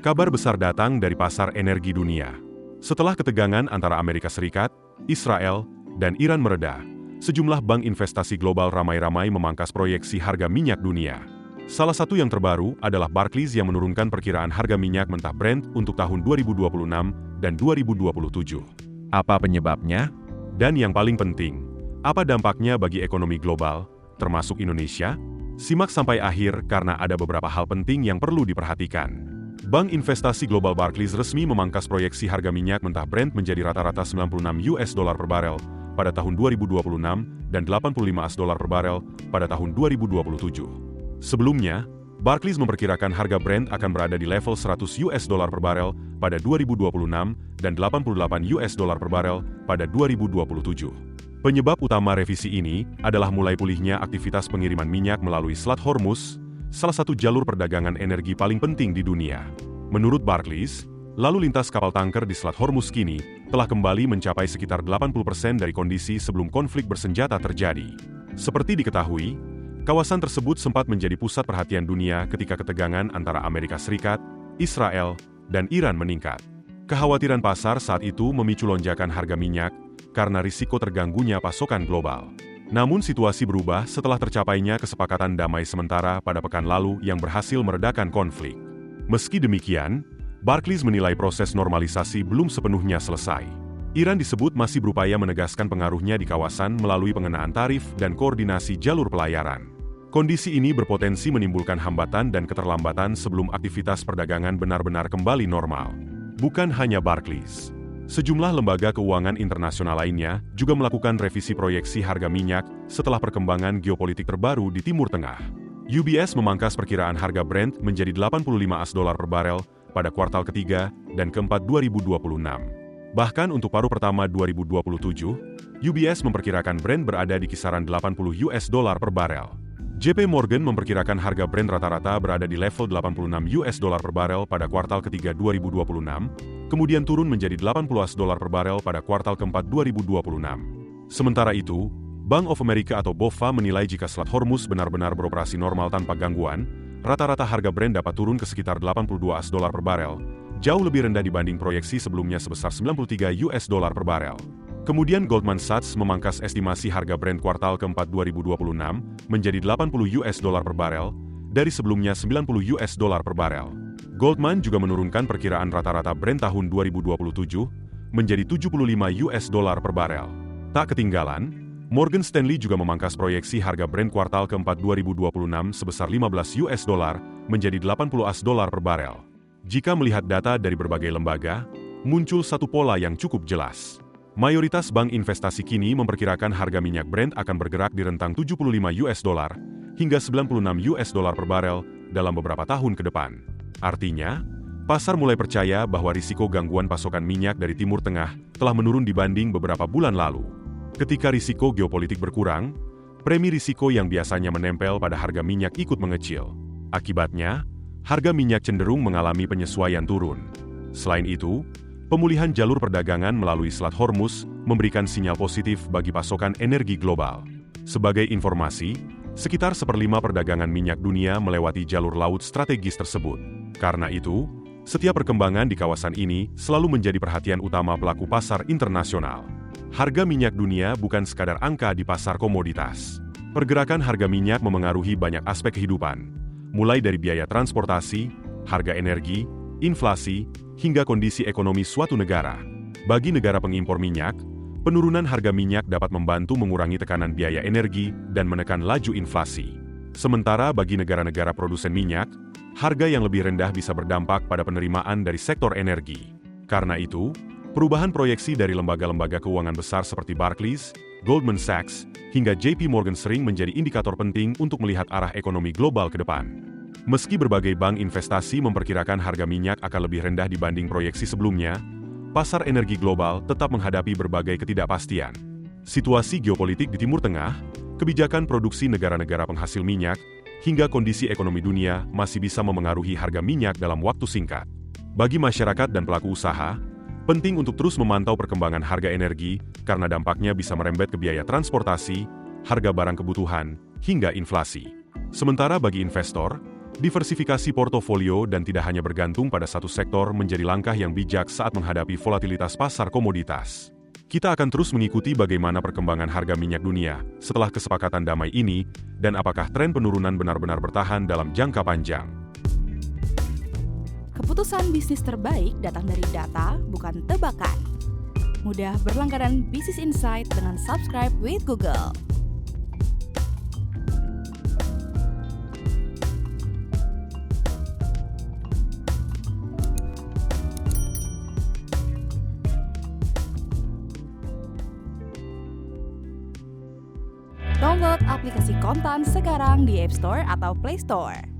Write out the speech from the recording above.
Kabar besar datang dari pasar energi dunia. Setelah ketegangan antara Amerika Serikat, Israel, dan Iran mereda, sejumlah bank investasi global ramai-ramai memangkas proyeksi harga minyak dunia. Salah satu yang terbaru adalah Barclays yang menurunkan perkiraan harga minyak mentah Brent untuk tahun 2026 dan 2027. Apa penyebabnya? Dan yang paling penting, apa dampaknya bagi ekonomi global, termasuk Indonesia? Simak sampai akhir karena ada beberapa hal penting yang perlu diperhatikan. Bank investasi global Barclays resmi memangkas proyeksi harga minyak mentah Brent menjadi rata-rata $96 per barel pada tahun 2026 dan $85 per barel pada tahun 2027. Sebelumnya, Barclays memperkirakan harga Brent akan berada di level $100 per barel pada 2026 dan $88 per barel pada 2027. Penyebab utama revisi ini adalah mulai pulihnya aktivitas pengiriman minyak melalui Selat Hormuz, salah satu jalur perdagangan energi paling penting di dunia. Menurut Barclays, lalu lintas kapal tanker di Selat Hormuz kini telah kembali mencapai sekitar 80% dari kondisi sebelum konflik bersenjata terjadi. Seperti diketahui, kawasan tersebut sempat menjadi pusat perhatian dunia ketika ketegangan antara Amerika Serikat, Israel, dan Iran meningkat. Kekhawatiran pasar saat itu memicu lonjakan harga minyak karena risiko terganggunya pasokan global. Namun situasi berubah setelah tercapainya kesepakatan damai sementara pada pekan lalu yang berhasil meredakan konflik. Meski demikian, Barclays menilai proses normalisasi belum sepenuhnya selesai. Iran disebut masih berupaya menegaskan pengaruhnya di kawasan melalui pengenaan tarif dan koordinasi jalur pelayaran. Kondisi ini berpotensi menimbulkan hambatan dan keterlambatan sebelum aktivitas perdagangan benar-benar kembali normal. Bukan hanya Barclays. Sejumlah lembaga keuangan internasional lainnya juga melakukan revisi proyeksi harga minyak setelah perkembangan geopolitik terbaru di Timur Tengah. UBS memangkas perkiraan harga Brent menjadi $85 per barel pada kuartal ketiga dan keempat 2026. Bahkan untuk paruh pertama 2027, UBS memperkirakan Brent berada di kisaran $80 per barel. JP Morgan memperkirakan harga Brent rata-rata berada di level $86 per barel pada kuartal ketiga 2026, kemudian turun menjadi $80 per barel pada kuartal keempat 2026. Sementara itu, Bank of America atau BofA menilai jika Selat Hormuz benar-benar beroperasi normal tanpa gangguan, rata-rata harga Brent dapat turun ke sekitar $82 per barel, jauh lebih rendah dibanding proyeksi sebelumnya sebesar $93 per barel. Kemudian Goldman Sachs memangkas estimasi harga Brent kuartal keempat 2026 menjadi $80 per barel, dari sebelumnya $90 per barel. Goldman juga menurunkan perkiraan rata-rata Brent tahun 2027 menjadi $75 per barel. Tak ketinggalan, Morgan Stanley juga memangkas proyeksi harga Brent kuartal keempat 2026 sebesar $15 menjadi $80 per barel. Jika melihat data dari berbagai lembaga, muncul satu pola yang cukup jelas. Mayoritas bank investasi kini memperkirakan harga minyak Brent akan bergerak di rentang $75 hingga $96 per barel dalam beberapa tahun ke depan. Artinya, pasar mulai percaya bahwa risiko gangguan pasokan minyak dari Timur Tengah telah menurun dibanding beberapa bulan lalu. Ketika risiko geopolitik berkurang, premi risiko yang biasanya menempel pada harga minyak ikut mengecil. Akibatnya, harga minyak cenderung mengalami penyesuaian turun. Selain itu, pemulihan jalur perdagangan melalui Selat Hormuz memberikan sinyal positif bagi pasokan energi global. Sebagai informasi, sekitar 1/5 perdagangan minyak dunia melewati jalur laut strategis tersebut. Karena itu, setiap perkembangan di kawasan ini selalu menjadi perhatian utama pelaku pasar internasional. Harga minyak dunia bukan sekadar angka di pasar komoditas. Pergerakan harga minyak memengaruhi banyak aspek kehidupan, mulai dari biaya transportasi, harga energi, inflasi, hingga kondisi ekonomi suatu negara. Bagi negara pengimpor minyak, penurunan harga minyak dapat membantu mengurangi tekanan biaya energi dan menekan laju inflasi. Sementara bagi negara-negara produsen minyak, harga yang lebih rendah bisa berdampak pada penerimaan dari sektor energi. Karena itu, perubahan proyeksi dari lembaga-lembaga keuangan besar seperti Barclays, Goldman Sachs, hingga JP Morgan sering menjadi indikator penting untuk melihat arah ekonomi global ke depan. Meski berbagai bank investasi memperkirakan harga minyak akan lebih rendah dibanding proyeksi sebelumnya, pasar energi global tetap menghadapi berbagai ketidakpastian. Situasi geopolitik di Timur Tengah, kebijakan produksi negara-negara penghasil minyak, hingga kondisi ekonomi dunia masih bisa memengaruhi harga minyak dalam waktu singkat. Bagi masyarakat dan pelaku usaha, penting untuk terus memantau perkembangan harga energi karena dampaknya bisa merembet ke biaya transportasi, harga barang kebutuhan, hingga inflasi. Sementara bagi investor, Diversifikasi portofolio dan tidak hanya bergantung pada satu sektor menjadi langkah yang bijak saat menghadapi volatilitas pasar komoditas. Kita akan terus mengikuti bagaimana perkembangan harga minyak dunia setelah kesepakatan damai ini dan apakah tren penurunan benar-benar bertahan dalam jangka panjang. Keputusan bisnis terbaik datang dari data, bukan tebakan. Mudah berlangganan Business Insight dengan subscribe with Google. Download aplikasi Kontan sekarang di App Store atau Play Store.